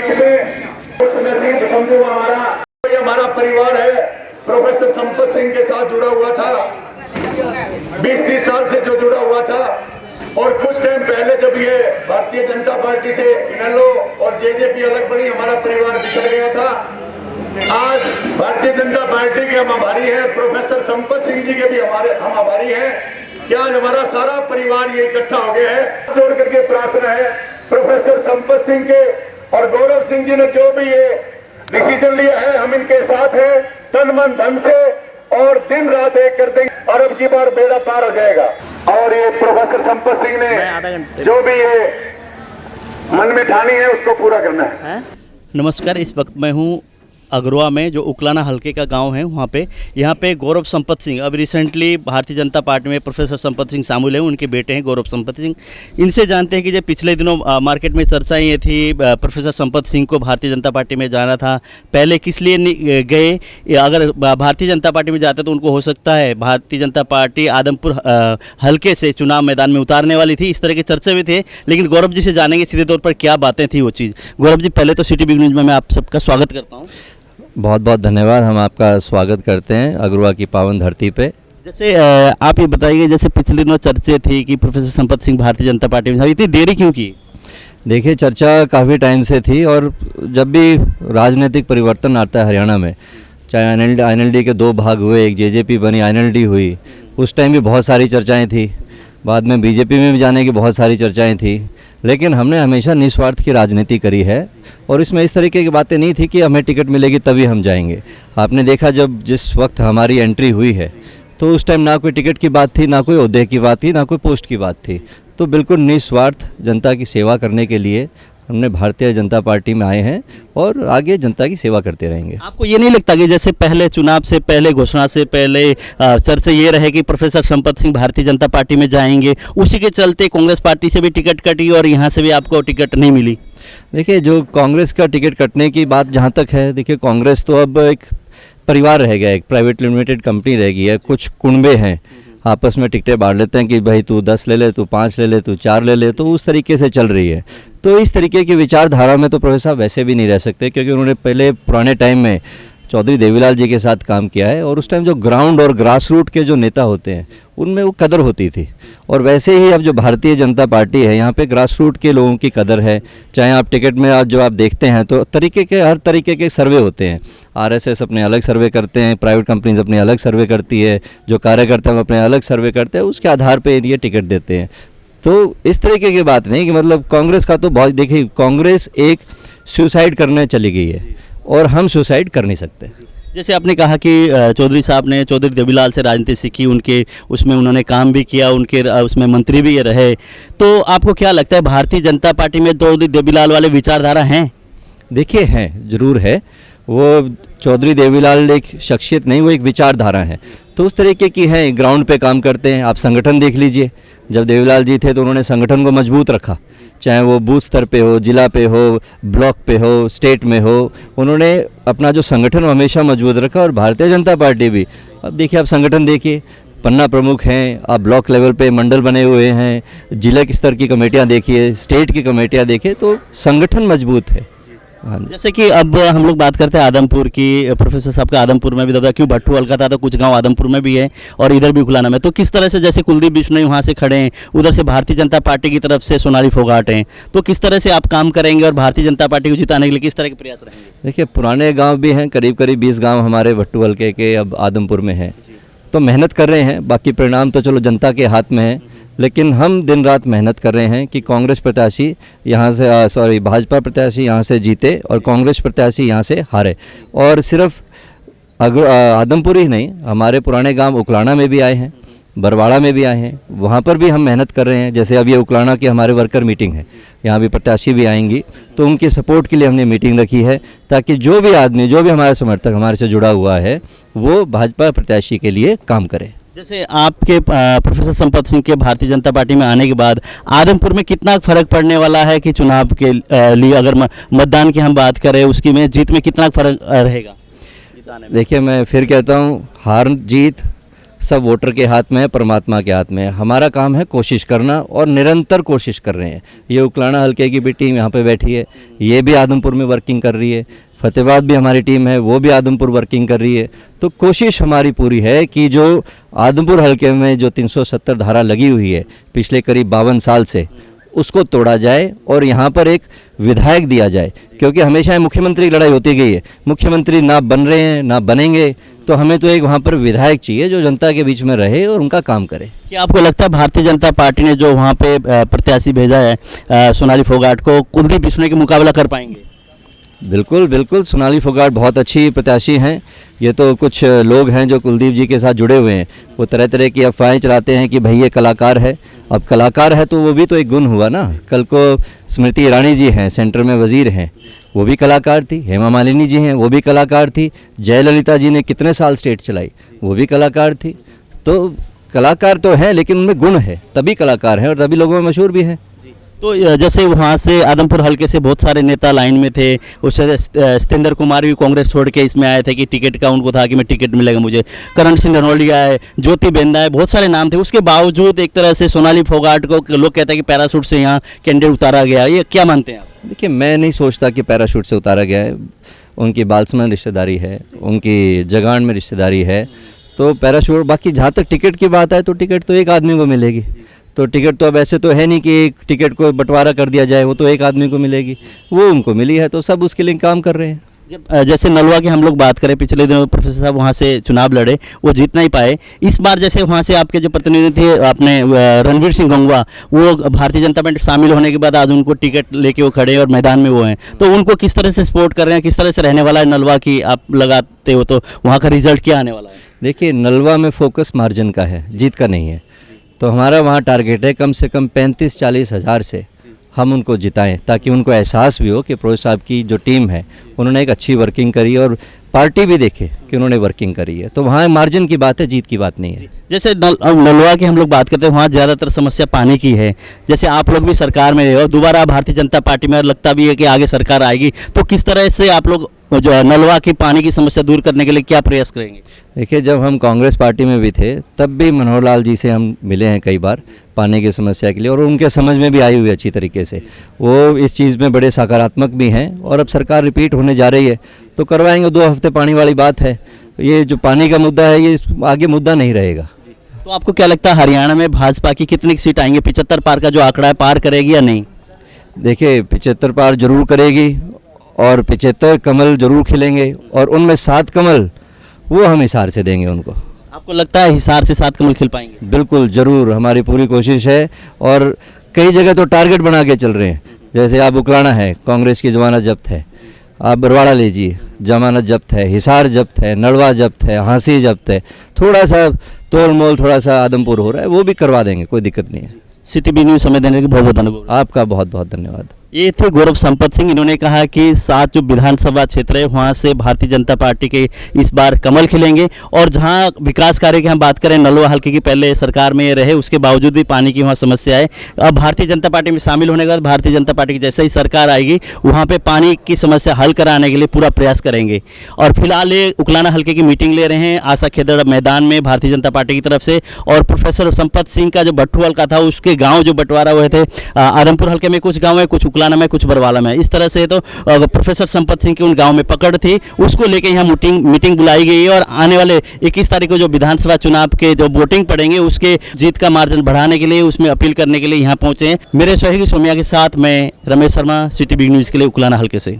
बीच में समझो हमारा परिवार है, प्रोफेसर संपत सिंह के साथ जुड़ा हुआ था, 20-30 साल से जो जुड़ा हुआ था। और कुछ टाइम पहले जब ये भारतीय जनता पार्टी से इनेलो और जेजेपी अलग बनी, हमारा परिवार बिछड़ गया था। आज भारतीय जनता पार्टी के हम आभारी हैं, प्रोफेसर संपत सिंह जी के भी हम आभारी हैं कि आज हमारा सारा परिवार ये इकट्ठा हो गया है। जोड़ करके प्रार्थना है प्रोफेसर संपत सिंह के और गौरव सिंह जी ने जो भी ये डिसीजन लिया है, हम इनके साथ हैं तन मन धन से, और दिन रात एक कर देंगे और अब की बार बेड़ा पार हो जाएगा। और ये प्रोफेसर संपत सिंह ने जो भी ये मन में ठानी है उसको पूरा करना है। नमस्कार, इस वक्त मैं हूँ अगरवा में, जो उकलाना हल्के का गांव है वहाँ पे। यहाँ पे गौरव संपत सिंह अब रिसेंटली भारतीय जनता पार्टी में प्रोफेसर संपत सिंह शामिल हैं, उनके बेटे हैं गौरव संपत सिंह। इनसे जानते हैं कि जब पिछले दिनों मार्केट में चर्चा ये थी प्रोफेसर संपत सिंह को भारतीय जनता पार्टी में जाना था, पहले किस लिए गए? अगर भारतीय जनता पार्टी में जाते तो उनको हो सकता है भारतीय जनता पार्टी आदमपुर हल्के से चुनाव मैदान में उतारने वाली थी, इस तरह के चर्चे भी थे। लेकिन गौरव जी से जानेंगे सीधे तौर पर क्या बातें थी वो चीज़। गौरव जी, पहले तो सिटी बिग न्यूज़ में मैं आप सबका स्वागत करता हूँ। बहुत बहुत धन्यवाद। हम आपका स्वागत करते हैं अगरवा की पावन धरती पे। जैसे आप ये बताइए, जैसे पिछले दिनों चर्चे थी कि प्रोफेसर संपत सिंह भारतीय जनता पार्टी में, इतनी देरी क्यों की? देखिए, चर्चा काफ़ी टाइम से थी, और जब भी राजनीतिक परिवर्तन आता है हरियाणा में, चाहे INLD के 2 भाग हुए, एक जेजेपी बनी, INLD हुई, उस टाइम भी बहुत सारी चर्चाएँ थी। बाद में बीजेपी में भी जाने की बहुत सारी चर्चाएँ थी। लेकिन हमने हमेशा निस्वार्थ की राजनीति करी है, और इसमें इस तरीके की बातें नहीं थी कि हमें टिकट मिलेगी तभी हम जाएंगे। आपने देखा जब जिस वक्त हमारी एंट्री हुई है, तो उस टाइम ना कोई टिकट की बात थी, ना कोई ओहदे की बात थी, ना कोई पोस्ट की बात थी। तो बिल्कुल निस्वार्थ जनता की सेवा करने के लिए हमने भारतीय जनता पार्टी में आए हैं, और आगे जनता की सेवा करते रहेंगे। आपको ये नहीं लगता कि जैसे पहले चुनाव से पहले, घोषणा से पहले चर्चा ये रहे कि प्रोफेसर संपत सिंह भारतीय जनता पार्टी में जाएंगे, उसी के चलते कांग्रेस पार्टी से भी टिकट कटी और यहाँ से भी आपको टिकट नहीं मिली? देखिए, जो कांग्रेस का टिकट कटने की बात जहाँ तक है, देखिए कांग्रेस तो अब एक परिवार रह गया, एक प्राइवेट लिमिटेड कंपनी रह गई है। कुछ कुनबे हैं, आपस में टिकटें बांट लेते हैं कि भाई तू 10 ले ले, तू 5 ले ले, तू 4 ले ले, तो उस तरीके से चल रही है। तो इस तरीके की विचारधारा में तो प्रोफेसर साहब वैसे भी नहीं रह सकते, क्योंकि उन्होंने पहले पुराने टाइम में चौधरी देवीलाल जी के साथ काम किया है, और उस टाइम जो ग्राउंड और ग्रास रूट के जो नेता होते हैं उनमें वो कदर होती थी। और वैसे ही अब जो भारतीय जनता पार्टी है, यहाँ पे ग्रास रूट के लोगों की कदर है। चाहे आप टिकट में आज जो आप देखते हैं, तो हर तरीके के सर्वे होते हैं। RSS अपने अलग सर्वे करते हैं, प्राइवेट कंपनीज अपने अलग सर्वे करती है, जो कार्यकर्ता हैं अपने अलग सर्वे करते हैं, उसके आधार पर ये टिकट देते हैं। तो इस तरीके की बात नहीं कि मतलब कांग्रेस का तो बहुत, देखिए कांग्रेस एक सुसाइड करने चली गई है, और हम सुसाइड कर नहीं सकते। जैसे आपने कहा कि चौधरी साहब ने चौधरी देवीलाल से राजनीति सीखी, उनके उसमें उन्होंने काम भी किया, उनके उसमें मंत्री भी ये रहे, तो आपको क्या लगता है भारतीय जनता पार्टी में चौधरी देवीलाल वाले विचारधारा हैं? देखिए, हैं, ज़रूर है। वो चौधरी देवीलाल एक शख्सियत नहीं, वो एक विचारधारा है। तो उस तरीके की है, ग्राउंड पे काम करते हैं। आप संगठन देख लीजिए, जब देवीलाल जी थे तो उन्होंने संगठन को मजबूत रखा, चाहे वो बूथ स्तर पे हो, जिला पे हो, ब्लॉक पे हो, स्टेट में हो, उन्होंने अपना जो संगठन हमेशा मजबूत रखा। और भारतीय जनता पार्टी भी, अब देखिए आप संगठन देखिए, पन्ना प्रमुख हैं, आप ब्लॉक लेवल पे मंडल बने हुए हैं, जिला के स्तर की कमेटियां देखिए, स्टेट की कमेटियां देखिए, तो संगठन मजबूत है। जैसे कि अब हम लोग बात करते हैं आदमपुर की, प्रोफेसर साहब का आदमपुर में भी दबदबा, क्यों भट्टू हल्का था तो कुछ गांव आदमपुर में भी है और इधर भी उकलाना में, तो किस तरह से जैसे कुलदीप बिश्नोई वहाँ से खड़े हैं, उधर से भारतीय जनता पार्टी की तरफ से सोनाली फोगाट हैं, तो किस तरह से आप काम करेंगे और भारतीय जनता पार्टी को जिताने के लिए किस तरह के प्रयास रहेंगे? देखिए, पुराने गाँव भी हैं, करीब 20 गाँव हमारे भट्टू हल्के के अब आदमपुर में हैं, तो मेहनत कर रहे हैं। बाकी परिणाम तो चलो जनता के हाथ में है, लेकिन हम दिन रात मेहनत कर रहे हैं कि कांग्रेस प्रत्याशी यहाँ से भाजपा प्रत्याशी यहाँ से जीते और कांग्रेस प्रत्याशी यहाँ से हारे। और सिर्फ आदमपुर ही नहीं, हमारे पुराने गांव उकलाना में भी आए हैं, बरवाड़ा में भी आए हैं, वहाँ पर भी हम मेहनत कर रहे हैं। जैसे अब ये उकलाना की हमारे वर्कर मीटिंग है, यहाँ भी प्रत्याशी भी आएंगी, तो उनकी सपोर्ट के लिए हमने मीटिंग रखी है, ताकि जो भी आदमी, जो भी हमारे समर्थक हमारे से जुड़ा हुआ है, वो भाजपा प्रत्याशी के लिए काम करे। जैसे आपके प्रोफेसर संपत सिंह के भारतीय जनता पार्टी में आने के बाद आदमपुर में कितना फर्क पड़ने वाला है कि चुनाव के लिए अगर मतदान की हम बात करें, उसकी में जीत में कितना फर्क रहेगा? देखिए, मैं फिर कहता हूँ, हार जीत सब वोटर के हाथ में है, परमात्मा के हाथ में है। हमारा काम है कोशिश करना और निरंतर कोशिश कर रहे हैं। ये उकलाना हल्के की भी टीम यहाँ पे बैठी है, ये भी आदमपुर में वर्किंग कर रही है। फतेहाबाद भी हमारी टीम है, वो भी आदमपुर वर्किंग कर रही है। तो कोशिश हमारी पूरी है कि जो आदमपुर हल्के में जो 370 धारा लगी हुई है पिछले करीब 52 साल से, उसको तोड़ा जाए और यहाँ पर एक विधायक दिया जाए, क्योंकि हमेशा मुख्यमंत्री की लड़ाई होती गई है। मुख्यमंत्री ना बन रहे हैं ना बनेंगे, तो हमें तो एक वहाँ पर विधायक चाहिए जो जनता के बीच में रहे और उनका काम करे। क्या आपको लगता है भारतीय जनता पार्टी ने जो वहाँ पे प्रत्याशी भेजा है सोनाली फोगाट को, कुलदीप बिश्नोई के मुकाबला कर पाएंगे? बिल्कुल बिल्कुल, सोनाली फोगाट बहुत अच्छी प्रत्याशी हैं। ये तो कुछ लोग हैं जो कुलदीप जी के साथ जुड़े हुए हैं, वो तरह तरह की अफवाहें चलाते हैं कि भाई ये कलाकार है। अब कलाकार है तो वो भी तो एक गुण हुआ ना। कल को स्मृति ईरानी जी हैं, सेंटर में वजीर हैं, वो भी कलाकार थी। हेमा मालिनी जी हैं, वो भी कलाकार थी। जयललिता जी ने कितने साल स्टेट चलाई, वो भी कलाकार थी। तो कलाकार तो हैं, लेकिन उनमें गुण है, तभी कलाकार हैं और तभी लोगों में मशहूर भी हैं। तो जैसे वहाँ से आदमपुर हल्के से बहुत सारे नेता लाइन में थे, उससे सत्येंद्र कुमार भी कांग्रेस छोड़ के इसमें आए थे कि टिकट का उनको था कि मैं टिकट मिलेगा मुझे। करण सिंह नरोलिया है, ज्योति बेंदा है, बहुत सारे नाम थे। उसके बावजूद एक तरह से सोनाली फोगाट को लोग कहते हैं कि पैराशूट से यहाँ कैंडिडेट उतारा गया। ये क्या मानते हैं आप? देखिए, मैं नहीं सोचता कि पैराशूट से उतारा गया है। उनकी बाल्समैन रिश्तेदारी है, उनकी जगान में रिश्तेदारी है, तो पैराशूट। बाकी जहाँ तक टिकट की बात है तो टिकट तो एक आदमी को मिलेगी। तो टिकट तो अब ऐसे तो है नहीं कि एक टिकट को बंटवारा कर दिया जाए, वो तो एक आदमी को मिलेगी, वो उनको मिली है, तो सब उसके लिए काम कर रहे हैं। जब जैसे नलवा की हम लोग बात करें, पिछले दिनों प्रोफेसर साहब वहाँ से चुनाव लड़े, वो जीत नहीं पाए। इस बार जैसे वहाँ से आपके जो प्रतिनिधि थे अपने रणवीर सिंह गंगवा, वो भारतीय जनता पार्टी शामिल होने के बाद आज उनको टिकट लेके वो खड़े और मैदान में वो हैं, तो उनको किस तरह से सपोर्ट कर रहे हैं, किस तरह से रहने वाला है नलवा की आप लगाते हो, तो वहाँ का रिजल्ट क्या आने वाला है? देखिए, नलवा में फोकस मार्जिन का है, जीत का नहीं है। तो हमारा वहाँ टारगेट है कम से कम 35-40 हज़ार से हम उनको जिताएं, ताकि उनको एहसास भी हो कि प्रोफेसर साहब की जो टीम है उन्होंने एक अच्छी वर्किंग करी और पार्टी भी देखे कि उन्होंने वर्किंग करी है। तो वहाँ मार्जिन की बात है, जीत की बात नहीं है। जैसे नलवा की हम लोग बात करते हैं, वहाँ ज़्यादातर समस्या पानी की है। जैसे आप लोग भी सरकार में रहे और दोबारा भारतीय जनता पार्टी में, और लगता भी है कि आगे सरकार आएगी, तो किस तरह से आप लोग जो नलवा की पानी की समस्या दूर करने के लिए क्या प्रयास करेंगे? देखिए, जब हम कांग्रेस पार्टी में भी थे तब भी मनोहर लाल जी से हम मिले हैं कई बार पानी की समस्या के लिए, और उनके समझ में भी आई हुई अच्छी तरीके से। वो इस चीज़ में बड़े सकारात्मक भी हैं, और अब सरकार रिपीट होने जा रही है तो करवाएंगे। 2 हफ्ते पानी वाली बात है, ये जो पानी का मुद्दा है ये आगे मुद्दा नहीं रहेगा। तो आपको क्या लगता है हरियाणा में भाजपा की कितनी सीट आएंगे? 75 पार का जो आंकड़ा है, पार करेगी या नहीं? देखिए, 75 पार जरूर करेगी और 75 कमल जरूर खिलेंगे, और उनमें 7 कमल वो हम हिसार से देंगे उनको। आपको लगता है हिसार से 7 कमल खिल पाएंगे? बिल्कुल, ज़रूर, हमारी पूरी कोशिश है। और कई जगह तो टारगेट बना के चल रहे हैं। जैसे आप उकलाना है, कांग्रेस की जमानत जब्त है। आप बरवाड़ा लीजिए, जमानत जब्त है। हिसार जब्त है, नलवा जब्त है, हाँसी जब्त है। थोड़ा सा तोल मोल थोड़ा सा आदमपुर हो रहा है, वो भी करवा देंगे, कोई दिक्कत नहीं है। सिटी बी न्यूज़ समय देने के बहुत बहुत धन्यवाद। आपका बहुत बहुत धन्यवाद। ये थे गौरव संपत सिंह। इन्होंने कहा कि 7 जो विधानसभा क्षेत्र है वहाँ से भारतीय जनता पार्टी के इस बार कमल खिलेंगे, और जहाँ विकास कार्य की हम बात करें, नलवा हल्के की पहले सरकार में रहे, उसके बावजूद भी पानी की वहाँ समस्या है। अब भारतीय जनता पार्टी में शामिल होने के बाद भारतीय जनता पार्टी की जैसे ही सरकार आएगी वहाँ पे पानी की समस्या हल कराने के लिए पूरा प्रयास करेंगे। और फिलहाल ये उकलाना हल्के की मीटिंग ले रहे हैं आशा खेदड़ मैदान में भारतीय जनता पार्टी की तरफ से। और प्रोफेसर संपत सिंह का जो भट्टू हल्का था, उसके गाँव जो बंटवारा हुए थे, आदमपुर हल्के में कुछ गाँव है, कुछ उकलाना में, कुछ बरवाला में। इस तरह से तो प्रोफेसर संपत सिंह के उन गांव में पकड़ थी, उसको लेके यहाँ मीटिंग बुलाई गई है। और आने वाले 21 तारीख को जो विधानसभा चुनाव के जो वोटिंग पड़ेंगे, उसके जीत का मार्जिन बढ़ाने के लिए, उसमें अपील करने के लिए यहाँ पहुंचे हैं। मेरे सहयोगी सोमिया के साथ मैं Ramesh Sharma, city B news के लिए उकलाना हल्के से।